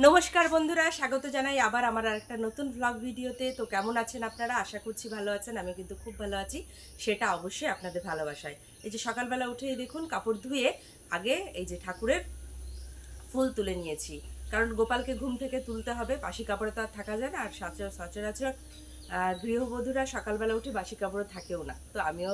নমস্কার বন্ধুরা, স্বাগত জানাই আবার আমার আরেকটা নতুন ব্লগ ভিডিওতে। তো কেমন আছেন আপনারা? আশা করছি ভালো আছেন। আমি কিন্তু খুব ভালো আছি, সেটা অবশ্যই আপনাদের ভালোবাসায়। এই যে সকালবেলা উঠেই দেখুন কাপড় ধুয়ে আগে এই যে ঠাকুরের ফুল তুলে নিয়েছি, কারণ গোপালকে ঘুম থেকে তুলতে হবে। বাসি কাপড়ে তো আর থাকা যায় না, আর সচরাচর গৃহবধূরা সকালবেলা উঠে বাসি কাপড়ে থাকেও না। তো আমিও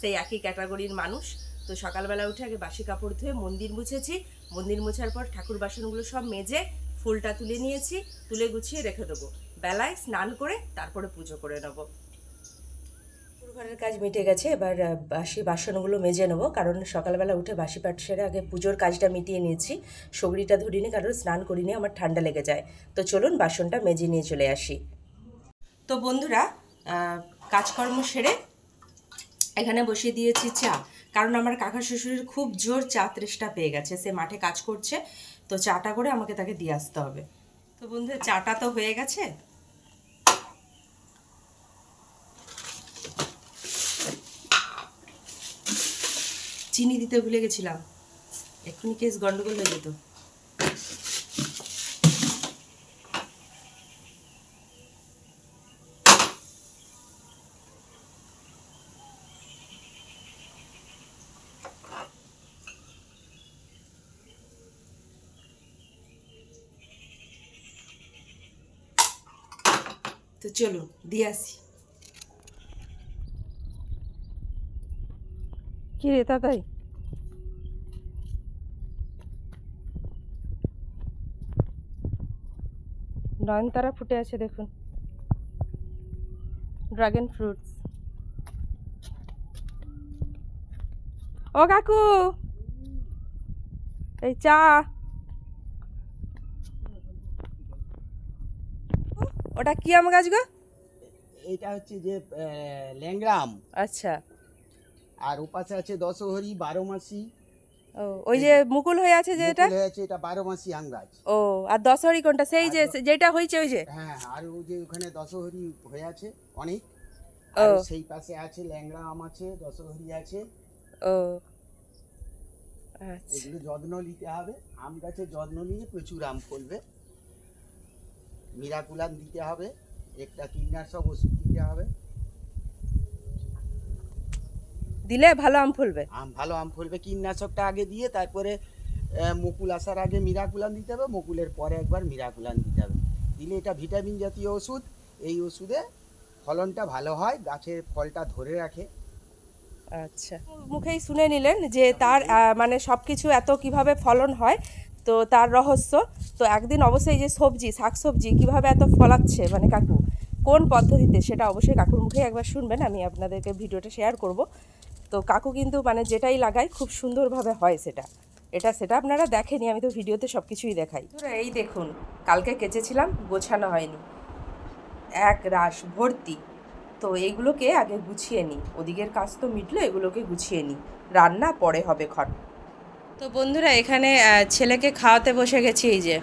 সেই একই ক্যাটাগরির মানুষ। তো সকালবেলা উঠে আগে বাসি কাপড় ধুয়ে মন্দির মুছেছি। মন্দির মোছার পর ঠাকুর বাসনগুলো সব মেজে ফুলটা তুলে নিয়েছি, তুলে গুছিয়ে রেখে দেবো। বেলায় স্নান করে তারপরে পুজো করে নেবো। ঘরের কাজ মিটে গেছে, এবার বাসি বাসনগুলো মেজে নেবো, কারণ সকালবেলা উঠে বাসি পাট সেরে আগে পুজোর কাজটা মিটিয়ে নিয়েছি। সগড়িটা ধরিনি, কারণ স্নান করিনি, আমার ঠান্ডা লেগে যায়। তো চলুন বাসনটা মেজে নিয়ে চলে আসি। তো বন্ধুরা, কাজকর্ম সেরে এখানে বসিয়ে দিয়েছি চা, কারণ আমার কাকা শ্বশুরের খুব জোর চা তৃষ্ণা পেয়ে গেছে। সে মাঠে কাজ করছে, তো চাটা করে আমাকে তাকে দিয়ে আসতে হবে। তো বন্ধুরা, চাটা তো হয়ে গেছে। চিনি দিতে ভুলে গেছিলাম, এক্ষুনি কেস গন্ডগোল হয়ে যেত। তো চলুন দিয়ে আসি। কি রে তাই? নয়নতারা ফুটে আছে দেখুন, ড্রাগন ফ্রুটস। ও কাকু, এই চা। ওটা কি আম গাছ গো? এটা হচ্ছে যে ল্যাংরাম। আচ্ছা। আর ওপাশে আছে দশহরি, 12 মাসি। ও, ওই যে মুকুল হয়ে আছে যে এটা? মুকুল হয়েছে, এটা 12 মাসি আম গাছ। ও, আর দশহরি কোনটা? সেই যে যেটা হয়েছে ওই যে? হ্যাঁ, আর ওই যে ওখানে দশহরি হয়ে আছে অনেক। ও, আর সেই পাশে আছে ল্যাংড়া আম আছে, দশহরি আছে। ও আচ্ছা। এগুলো যত্ন নিতে হবে। আম গাছের যত্ন নিয়ে প্রচুর আম ফলবে। মিরাকুলাম দিতে হবে, একটা কীটনাশক ওষুধ দিতে হবে, দিলে ভালো আম ফলবে। ভালো আম ফলবে। কীটনাশকটা আগে দিয়ে তারপরে মুকুল আসার আগে মিরাকুলাম দিতে হবে, মুকুলের পরে একবার মিরাকুলাম দিতে হবে। দিলে এটা ভিটামিন জাতীয় ওষুধ। এই ওষুধে ফলনটা ভালো হয়, গাছের ফলটা ধরে রাখে। আচ্ছা, মুখেই শুনে নিলেন যে তার মানে সব কিছু এত কিভাবে ফলন হয়, তো তার রহস্য। তো একদিন অবশ্যই যে সবজি, শাকসবজি কিভাবে এত ফলাচ্ছে মানে কাকু কোন পদ্ধতিতে, সেটা অবশ্যই কাকুর মুখেই একবার শুনবেন। আমি আপনাদেরকে ভিডিওটা শেয়ার করব। তো কাকু কিন্তু মানে যেটাই লাগায় খুব সুন্দরভাবে হয় সেটা আপনারা দেখেনি, আমি তো ভিডিওতে সব কিছুই দেখাই। এই দেখুন, কালকে কেচেছিলাম, গোছানো হয়নি, এক রাশ ভর্তি। তো এইগুলোকে আগে গুছিয়ে নিই, ওদিকের কাজ তো মিটলো, এগুলোকে গুছিয়ে নিই, রান্না পরে হবে খন। তো বন্ধুরা, এখানে ছেলেকে খাওয়াতে বসে গেছি। এই যে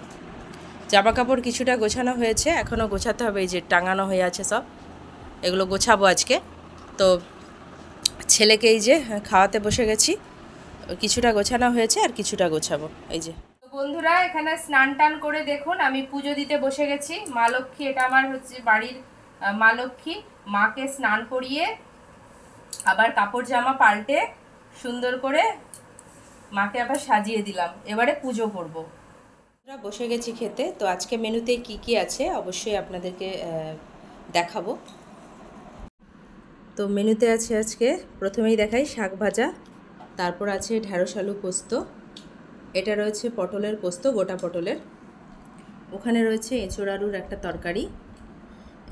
জামা কাপড় কিছুটা গোছানো হয়েছে, এখনও গোছাতে হবে। এই যে টাঙানো হয়ে আছে সব, এগুলো গোছাবো আজকে। তো ছেলেকে এই যে খাওয়াতে বসে গেছি, কিছুটা গোছানো হয়েছে আর কিছুটা গোছাবো। এই যে বন্ধুরা, এখানে স্নান টান করে দেখুন আমি পুজো দিতে বসে গেছি। মা লক্ষ্মী, এটা আমার হচ্ছে বাড়ির মা লক্ষ্মী। মাকে স্নান করিয়ে আবার কাপড় জামা পাল্টে সুন্দর করে মাকে আবার সাজিয়ে দিলাম, এবারে পুজো করব। আমরা বসে গেছি খেতে। তো আজকে মেনুতে কি কি আছে অবশ্যই আপনাদেরকে দেখাবো। তো মেনুতে আছে আজকে, প্রথমেই দেখাই শাক ভাজা, তারপর আছে ঢ্যাঁড়স আলু পোস্ত, এটা রয়েছে পটলের পোস্ত, গোটা পটলের, ওখানে রয়েছে এঁচোড় আলুর একটা তরকারি,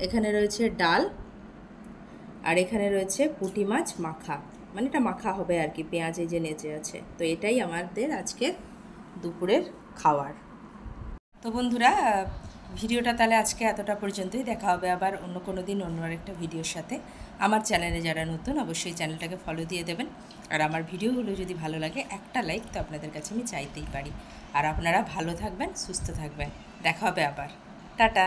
এখানে রয়েছে ডাল, আর এখানে রয়েছে পুঁটি মাছ মাখা, মানে এটা মাখা হবে আর কি, পেঁয়াজ এই যে নেচে আছে। তো এটাই আমাদের আজকের দুপুরের খাওয়ার। তো বন্ধুরা, ভিডিওটা তাহলে আজকে এতটা পর্যন্তই। দেখা হবে আবার অন্য কোনো দিন অন্য আরেকটা ভিডিওর সাথে। আমার চ্যানেলে যারা নতুন অবশ্যই চ্যানেলটাকে ফলো দিয়ে দেবেন। আর আমার ভিডিওগুলো যদি ভালো লাগে একটা লাইক তো আপনাদের কাছে আমি চাইতেই পারি। আর আপনারা ভালো থাকবেন, সুস্থ থাকবেন। দেখা হবে আবার। টাটা।